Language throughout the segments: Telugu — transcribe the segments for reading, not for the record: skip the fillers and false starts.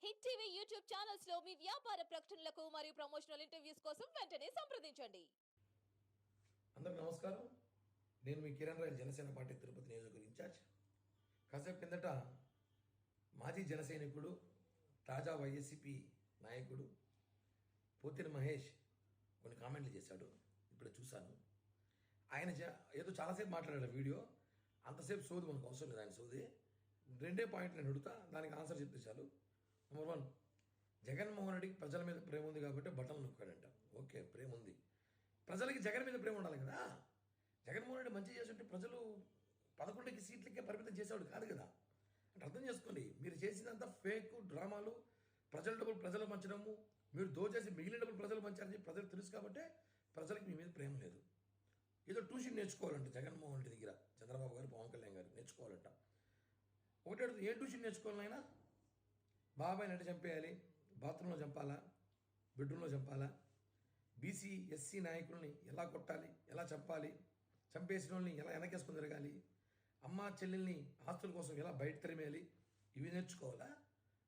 హిట్ టీవీ యూట్యూబ్ ఛానల్స్ లో మీ వ్యాపార ప్రకటనలకు మరియు ప్రమోషనల్ ఇంటర్వ్యూస్ కోసం వెంటనే సంప్రదించండి. అందరికీ నమస్కారం. నేను మీ కిరణ్ రాయల్, జనసేన పార్టీ తిరుపతి నియోజకవర్గ ఇన్ఛార్జ్. కాసేపు కిందట మాజీ జన సైనికుడు, తాజా వైఎస్సీపీ నాయకుడు పోతిన మహేష్ కొన్ని కామెంట్లు చేశాడు. ఇప్పుడు చూశాను. ఆయన ఏదో చాలాసేపు మాట్లాడాడు వీడియో. అంతసేపు సోది మనకు అవసరం లేదు. ఆయన సోది రెండే పాయింట్లు నేను అడుగుతా, దానికి ఆన్సర్ చెప్తే చాలు. నెంబర్ 1, జగన్మోహన్ రెడ్డికి ప్రజల మీద ప్రేమ ఉంది కాబట్టి బటన్ నొక్కాడంట. ఓకే, ప్రేమ ఉంది. ప్రజలకి జగన్ మీద ప్రేమ ఉండాలి కదా. జగన్మోహన్ రెడ్డి మంచి చేస్తుంటే ప్రజలు 11 సీట్లకే పరిమితం చేసేవాడు కాదు కదా. అంటే అర్థం చేసుకోండి, మీరు చేసినంత ఫేక్ డ్రామాలు, ప్రజల డబ్బులు ప్రజలు పంచడము, మీరు దోచేసి మిగిలిన డబ్బులు ప్రజలు పంచారని చెప్పి ప్రజలు తెలుసు కాబట్టి ప్రజలకి మీ మీద ప్రేమ లేదు. ఏదో ట్యూషన్ నేర్చుకోవాలంట జగన్మోహన్ రెడ్డి దగ్గర, చంద్రబాబు గారు, పవన్ కళ్యాణ్ గారు నేర్చుకోవాలంట. ఒకటే అడుగుతుంది, ఏం ట్యూషన్ నేర్చుకోవాలి ఆయన? బాబాయ్ నటి చంపేయాలి, బాత్రూంలో చంపాలా, బెడ్రూమ్లో చంపాలా, బీసీ ఎస్సీ నాయకుల్ని ఎలా కొట్టాలి, ఎలా చంపాలి, చంపేసిన వాళ్ళని ఎలా వెనకేసుకొని తిరగాలి, అమ్మ చెల్లెల్ని ఆస్తుల కోసం ఎలా బయట తరిమేయాలి, ఇవి నేర్చుకోవాలా?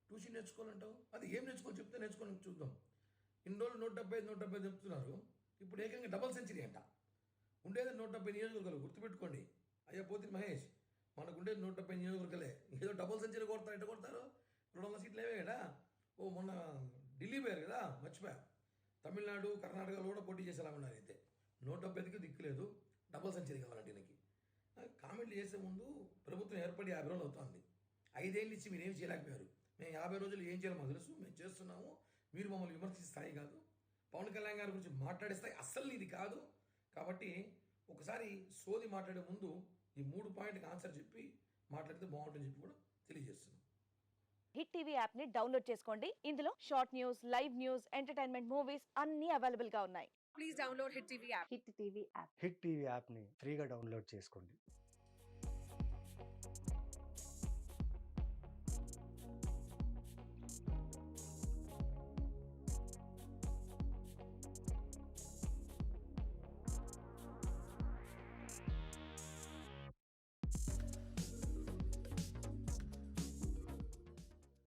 ట్యూషన్ నేర్చుకోవాలంటావు? అది ఏం నేర్చుకోవాలి చెప్తే నేర్చుకొని చూద్దాం. ఇన్ని రోజులు 175 చెప్తున్నారు, ఇప్పుడు ఏకంగా డబల్ సెంచరీ అంట. ఉండేది 170 నియోజకవర్గాలు, గుర్తుపెట్టుకోండి. అయ్యా పోతిన మహేష్, మనకు ఉండేది 170 నియోజకవర్గాలే. ఏదో డబల్ సెంచరీ కొడతారు, ఎట్ట కొడతారు? 200 సీట్లు ఏవే కదా. మొన్న ఢిల్లీ పోయారు కదా, మర్చిపోయా. తమిళనాడు, కర్ణాటకలో కూడా పోటీ చేసేలా ఉన్నారు. అయితే 170కి దిక్కులేదు, డబల్ సెంచరీ కావాలంటే దీనికి. కామెంట్లు చేసే ముందు ప్రభుత్వం ఏర్పడి 50 రోజులు అవుతుంది. 5 ఏళ్ళు ఇచ్చి మీరు ఏం చేయలేకపోయారు. మేము 50 రోజులు ఏం చేయాలో మాకు తెలుసు, మేము చేస్తున్నాము. మీరు మమ్మల్ని విమర్శించే స్థాయి కాదు, పవన్ కళ్యాణ్ గారి గురించి మాట్లాడే స్థాయి అస్సలు ఇది కాదు. కాబట్టి ఒకసారి సోది మాట్లాడే ముందు ఈ 3 పాయింట్కి ఆన్సర్ చెప్పి మాట్లాడితే బాగుంటుందని చెప్పి కూడా తెలియజేస్తున్నాం. హిట్ టీవీ యాప్ ని డౌన్లోడ్ చేసుకోండి. ఇందులో short news, live news, entertainment movies అన్ని అవైలబుల్ గా ఉన్నాయి. Please download Hit TV app. Hit TV app hit TV యాప్ని ఫ్రీగా డౌన్లోడ్ చేసుకోండి.